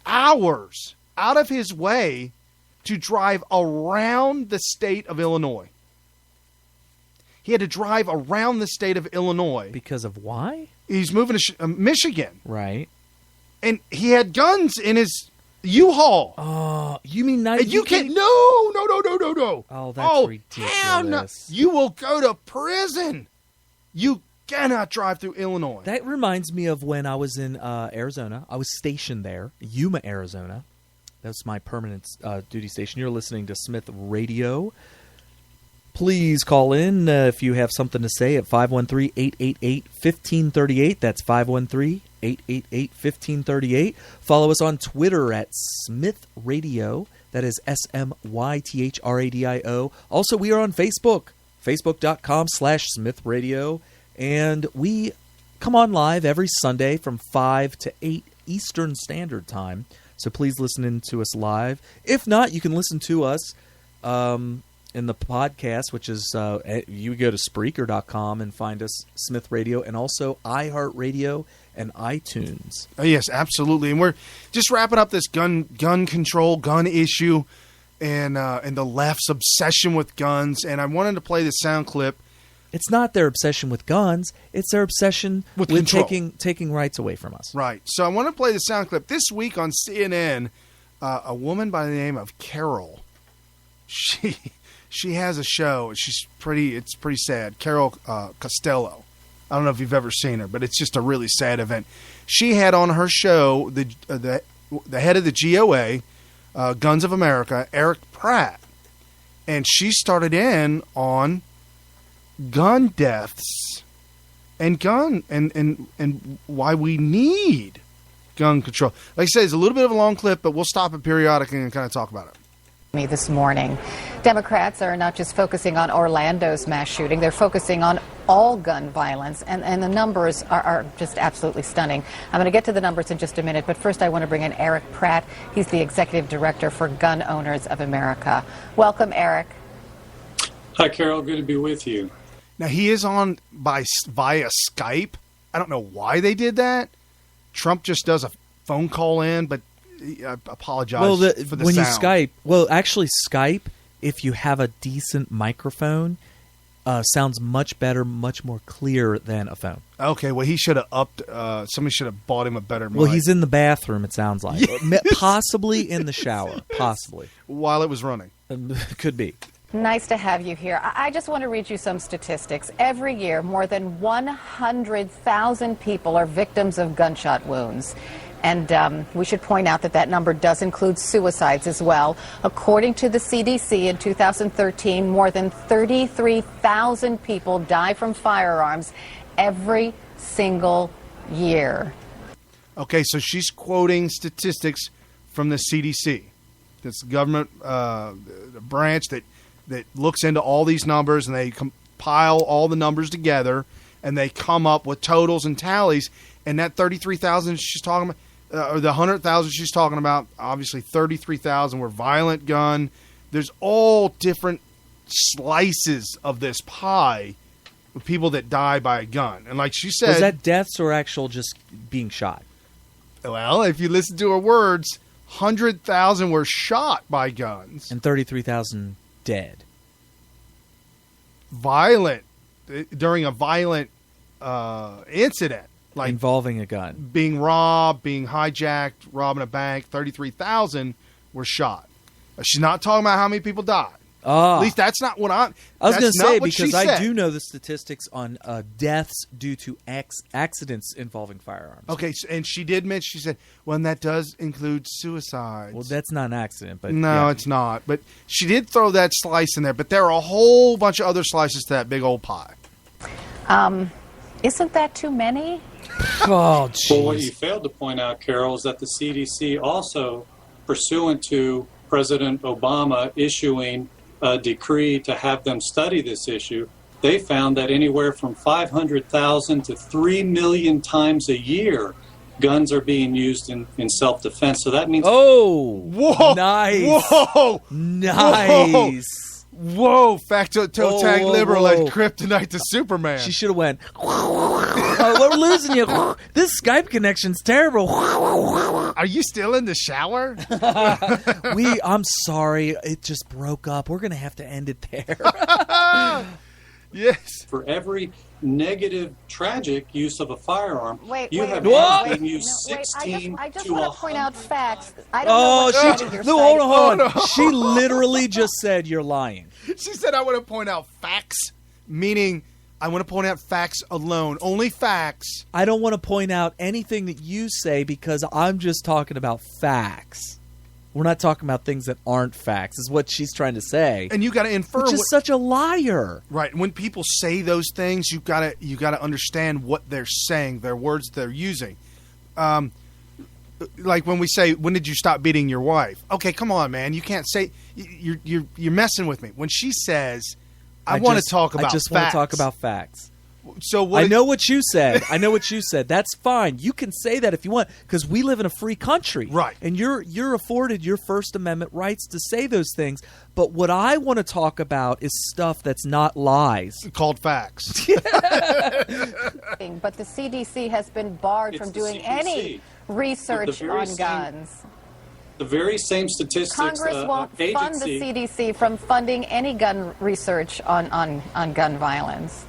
hours out of his way to drive around the state of Illinois. He had to drive around the state of Illinois. Because of why? He's moving to Michigan. Right. And he had guns in his U-Haul. Oh, you mean not? You can't. No. Oh, that's ridiculous. Hell no. You will go to prison. You cannot drive through Illinois. That reminds me of when I was in Arizona. I was stationed there, Yuma, Arizona. That's my permanent duty station. You're listening to Smith Radio. Please call in if you have something to say at 513-888-1538. That's 513-888-1538. Follow us on Twitter at Smith Radio. That is SMYTHRADIO. Also, we are on Facebook, facebook.com/Smith Radio. And we come on live every Sunday from 5 to 8 Eastern Standard Time. So please listen in to us live. If not, you can listen to us in the podcast, which is you go to Spreaker.com and find us, Smith Radio, and also iHeartRadio and iTunes. Oh, yes, absolutely. And we're just wrapping up this gun control, gun issue, and the left's obsession with guns. And I wanted to play this sound clip. It's not their obsession with guns. It's their obsession with taking rights away from us. Right. So I want to play the sound clip. This week on CNN, a woman by the name of Carol, she has a show. It's pretty sad. Carol Costello. I don't know if you've ever seen her, but it's just a really sad event. She had on her show the head of the GOA, Guns of America, Eric Pratt, and she started in on gun deaths and why we need gun control. Like I said, it's a little bit of a long clip, but we'll stop it periodically and kind of talk about it. Me this morning. Democrats are not just focusing on Orlando's mass shooting, they're focusing on all gun violence, and the numbers are just absolutely stunning. I'm going to get to the numbers in just a minute, but first I want to bring in Eric Pratt. He's the Executive Director for Gun Owners of America. Welcome, Eric. Hi, Carol. Good to be with you. Now, he is on via Skype. I don't know why they did that. Trump just does a phone call in, but I apologize for the when sound. You Skype, actually Skype, if you have a decent microphone, sounds much better, much more clear than a phone. Okay, well, he should have upped. Somebody should have bought him a better mic. Well, he's in the bathroom, it sounds like. Yes. Possibly in the shower. Possibly. While it was running. Could be. Nice to have you here. I just want to read you some statistics. Every year, more than 100,000 people are victims of gunshot wounds. And we should point out that number does include suicides as well. According to the CDC, in 2013, more than 33,000 people die from firearms every single year. Okay, so she's quoting statistics from the CDC. That's the government branch that looks into all these numbers, and they compile all the numbers together, and they come up with totals and tallies. And that 33,000 she's talking about, or the 100,000 she's talking about, obviously 33,000 were violent gun. There's all different slices of this pie of people that die by a gun. And like she said... Was that deaths or actual just being shot? Well, if you listen to her words, 100,000 were shot by guns. And 33,000 dead. Violent. During a violent incident. Like involving a gun. Being robbed, being hijacked, robbing a bank. 33,000 were shot. She's not talking about how many people died. At least that's not what I was going to say, because I do know the statistics on deaths due to accidents involving firearms. Okay, and she did mention, she said, well, and that does include suicides. Well, that's not an accident. But no, yeah. It's not. But she did throw that slice in there. But there are a whole bunch of other slices to that big old pie. Isn't that too many? Oh, geez. Well, what you failed to point out, Carol, is that the CDC also, pursuant to President Obama issuing a decree to have them study this issue, they found that anywhere from 500,000 to 3 million times a year, guns are being used in self-defense. So that means... Oh! Whoa! Nice! Whoa! Nice! Whoa, toe tag Whoa, liberal whoa. like kryptonite to Superman. She should have went, we're losing you. This Skype connection's terrible. Are you still in the shower? I'm sorry. It just broke up. We're going to have to end it there. Yes. For every negative, tragic use of a firearm, you have wait, been used 16 I just to want 100. to point out facts. I don't know what study you're hold citing. on. She literally just said you're lying. She said, I want to point out facts, meaning I want to point out facts alone. Only facts. I don't want to point out anything that you say because I'm just talking about facts. We're not talking about things that aren't facts, is what she's trying to say. And you got to infer. Which is such a liar. Right. When people say those things, you got to understand what they're saying, their words they're using. Like when we say, "When did you stop beating your wife?" Okay, come on, man. You can't say you're messing with me. When she says, "I want to talk about I just facts." want to talk about facts. So what I know what you said. I know what you said. That's fine. You can say that if you want, because we live in a free country, Right. And you're afforded your First Amendment rights to say those things. But what I want to talk about is stuff that's not lies. called facts. But the CDC has been barred It's from the doing CDC. any research very on same- guns. The very same statistics Congress won't fund the agency. CDC from funding any gun research on gun violence.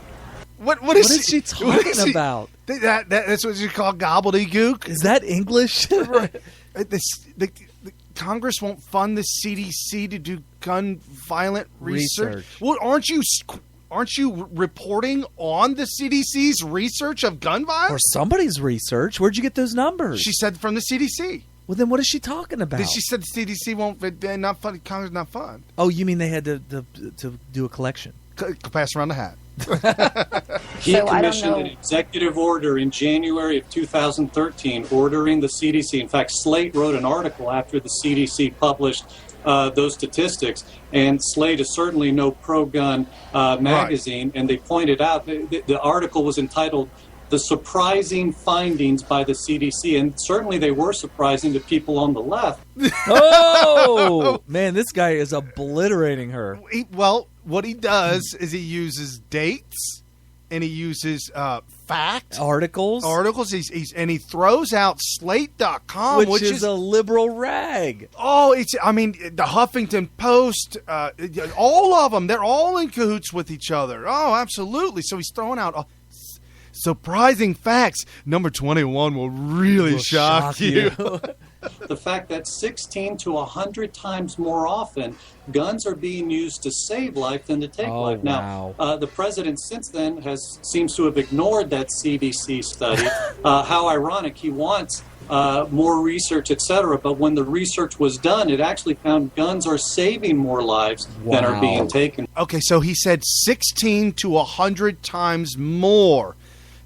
What What is she what is talking about? That's what you call gobbledygook. Is that English? Right. The Congress won't fund the CDC to do gun violent research. Well, aren't you reporting on the CDC's research of gun Or violence? somebody's research? Where'd you get those numbers? She said from the CDC. Well, then what is she talking about? She said the CDC won't not fund. Congress not fund. Oh, you mean they had to do a collection? Pass around the hat. He So I don't commissioned know. an executive order in January of 2013 ordering the CDC. In fact, Slate wrote an article after the CDC published those statistics, and Slate is certainly no pro-gun magazine, and they pointed out, the article was entitled "The Surprising Findings by the CDC," and certainly they were surprising to people on the left. Oh, man, this guy is obliterating her. What he does is he uses dates and he uses facts. Articles? And he throws out Slate.com, which is a liberal rag. The Huffington Post, all of them, they're all in cahoots with each other. Oh, absolutely. So he's throwing out surprising facts. Number 21 will really shock you. The fact that 16 to 100 times more often, guns are being used to save life than to take life. Wow. Now, the president since then seems to have ignored that CDC study. How ironic. He wants more research, etc. But when the research was done, it actually found guns are saving more lives than are being taken. Okay, so he said 16 to 100 times more.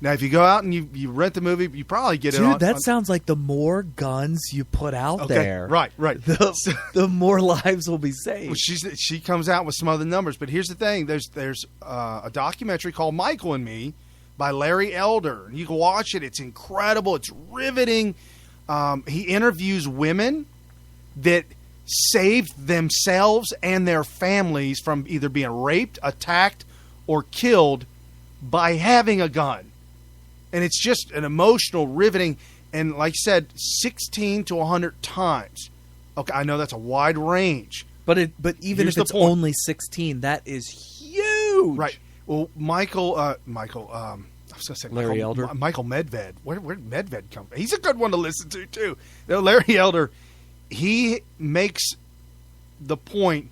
Now, if you go out and you rent the movie, you probably get it on. Dude, that sounds like the more guns you put out there. Right. The more lives will be saved. Well, she comes out with some other numbers, but here's the thing: there's a documentary called Michael and Me by Larry Elder. You can watch it; it's incredible, it's riveting. He interviews women that saved themselves and their families from either being raped, attacked, or killed by having a gun. And it's just an emotional, riveting, and like I said, 16 to 100 times. Okay, I know that's a wide range. But even Here's if it's the point. only 16, that is huge. Right. Well, Michael, I was going to say Larry Elder? Michael Medved. Where did Medved come from? He's a good one to listen to, too. No, Larry Elder, he makes the point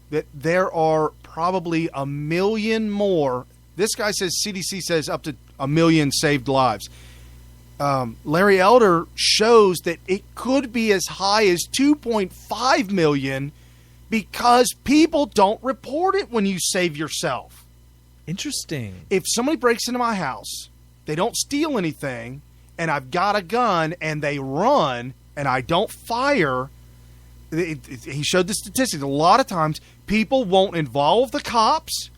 that there are probably a million more. This guy says, CDC says up to 1 million saved lives. Larry Elder shows that it could be as high as 2.5 million because people don't report it when you save yourself. Interesting. If somebody breaks into my house, they don't steal anything, and I've got a gun and they run and I don't fire, he showed the statistics. A lot of times people won't involve the cops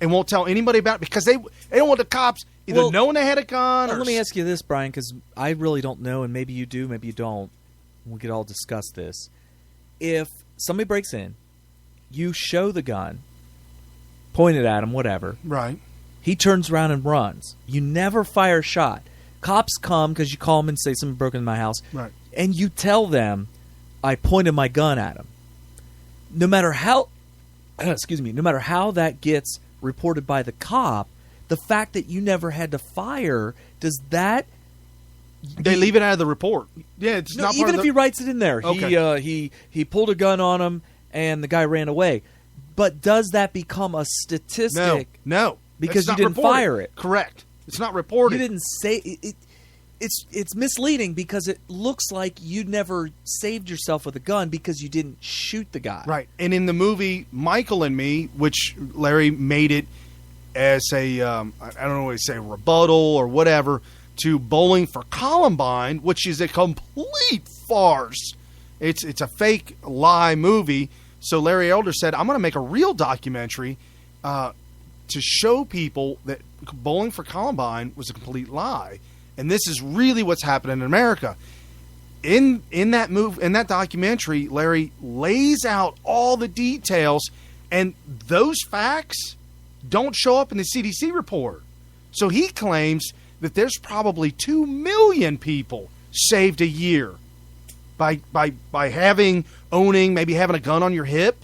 and won't tell anybody about it because they don't want the cops either knowing they had a gun or... Let me ask you this, Brian, because I really don't know, and maybe you do, maybe you don't. We could all discuss this. If somebody breaks in, you show the gun, pointed at him, whatever. Right. He turns around and runs. You never fire a shot. Cops come because you call them and say something broken in my house. Right. And you tell them, I pointed my gun at him. No matter how, no matter how that gets reported by the cop, the fact that you never had to fire, does that... They leave it out of the report. Yeah, it's not part even of if he writes it in there. Okay. He pulled a gun on him and the guy ran away. But does that become a statistic? No. Because you didn't fire it. Correct. It's not reported. You didn't say it. It's misleading because it looks like you never saved yourself with a gun because you didn't shoot the guy. Right. And in the movie Michael and Me, which Larry made it as a, I don't know what to say, rebuttal or whatever, to Bowling for Columbine, which is a complete farce. It's a fake lie movie. So Larry Elder said, I'm going to make a real documentary to show people that Bowling for Columbine was a complete lie. And this is really what's happening in America. In that documentary, Larry lays out all the details, and those facts don't show up in the CDC report. So he claims that there's probably 2 million people saved a year by owning, maybe having a gun on your hip,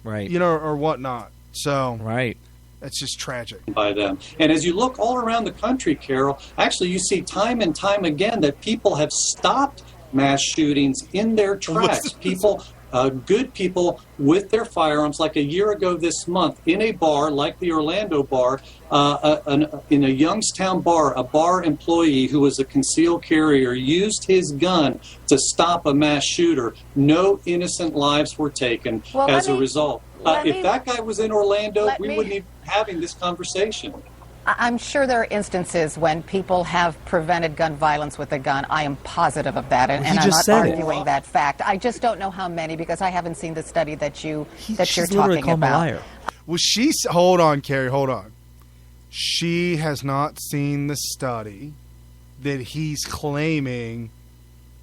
right? Or whatnot. So right. That's just tragic. By them. And as you look all around the country, Carol, actually you see time and time again that people have stopped mass shootings in their tracks. People, good people with their firearms, like a year ago this month, in a bar like the Orlando bar, in a Youngstown bar, a bar employee who was a concealed carrier used his gun to stop a mass shooter. No innocent lives were taken as a result. If that guy was in Orlando, we wouldn't even be having this conversation. I'm sure there are instances when people have prevented gun violence with a gun. I am positive of that, and I'm not arguing that fact. I just don't know how many because I haven't seen the study that you're talking about. Well, hold on, Carrie, hold on. She has not seen the study that he's claiming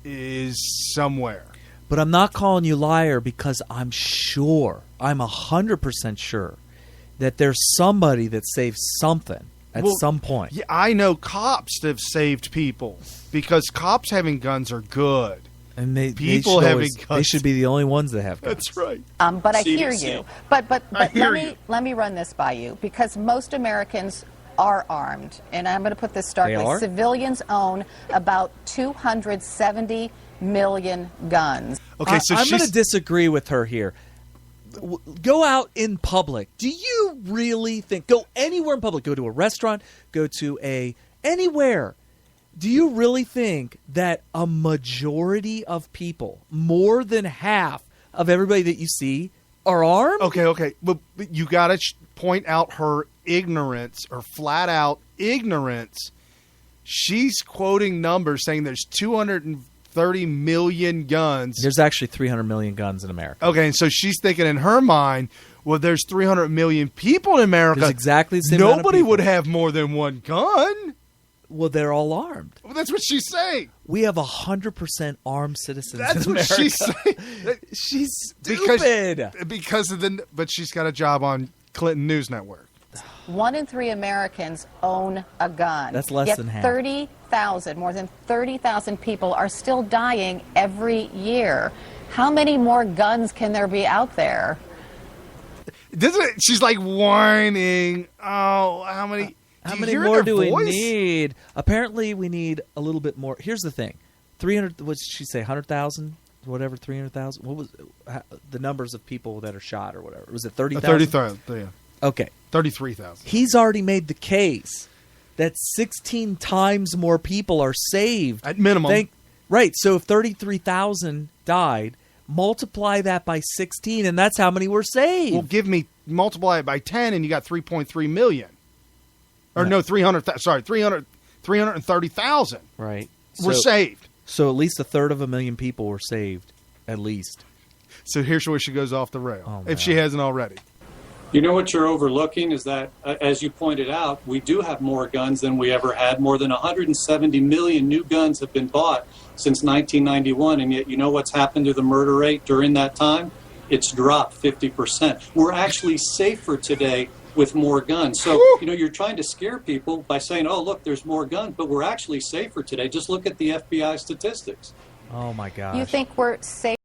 is somewhere. But I'm not calling you liar because I'm 100% sure that there's somebody that saved something at some point. Yeah, I know cops that have saved people because cops having guns are good. And they should be the only ones that have guns. That's right. But I hear you. But let me run this by you because most Americans are armed. And I'm going to put this starkly. Civilians own about 270 million guns. Okay, so I'm going to disagree with her here. Go out in public. Do you really think, go anywhere in public, go to a restaurant, go to anywhere. Do you really think that a majority of people, more than half of everybody that you see, are armed? Okay. But you got to point out her ignorance or flat out ignorance. She's quoting numbers saying there's 230 million guns. There's actually 300 million guns in America. Okay, and so she's thinking in her mind, well, there's 300 million people in America. There's exactly the same Nobody amount of people. would have more than one gun. Well, they're all armed. Well, that's what she's saying. We have 100% armed citizens that's in America. That's what she's saying. She's stupid. Because of but she's got a job on Clinton News Network. 1 in 3 Americans own a gun. That's less than half. 30,000, more than 30,000 people are still dying every year. How many more guns can there be out there? She's like whining. Oh, how many? How many more do we need? Apparently, we need a little bit more. Here's the thing: 300. What did she say? 100,000. Whatever. 300,000. What was the numbers of people that are shot or whatever? Was it 30,000? 30,000. Yeah. Okay. 33,000. He's already made the case that 16 times more people are saved. At minimum. Right. So if 33,000 died, multiply that by 16, and that's how many were saved. Well, multiply it by 10, and you got 3.3 million. Or no, 330,000. Right. Were saved. So at least 1/3 of a million people were saved, at least. So here's where she goes off the rail, if she hasn't already. You know what you're overlooking is that, as you pointed out, we do have more guns than we ever had. More than 170 million new guns have been bought since 1991, and yet you know what's happened to the murder rate during that time? It's dropped 50%. We're actually safer today with more guns. So, you're trying to scare people by saying, oh, look, there's more guns, but we're actually safer today. Just look at the FBI statistics. Oh, my gosh. You think we're safe?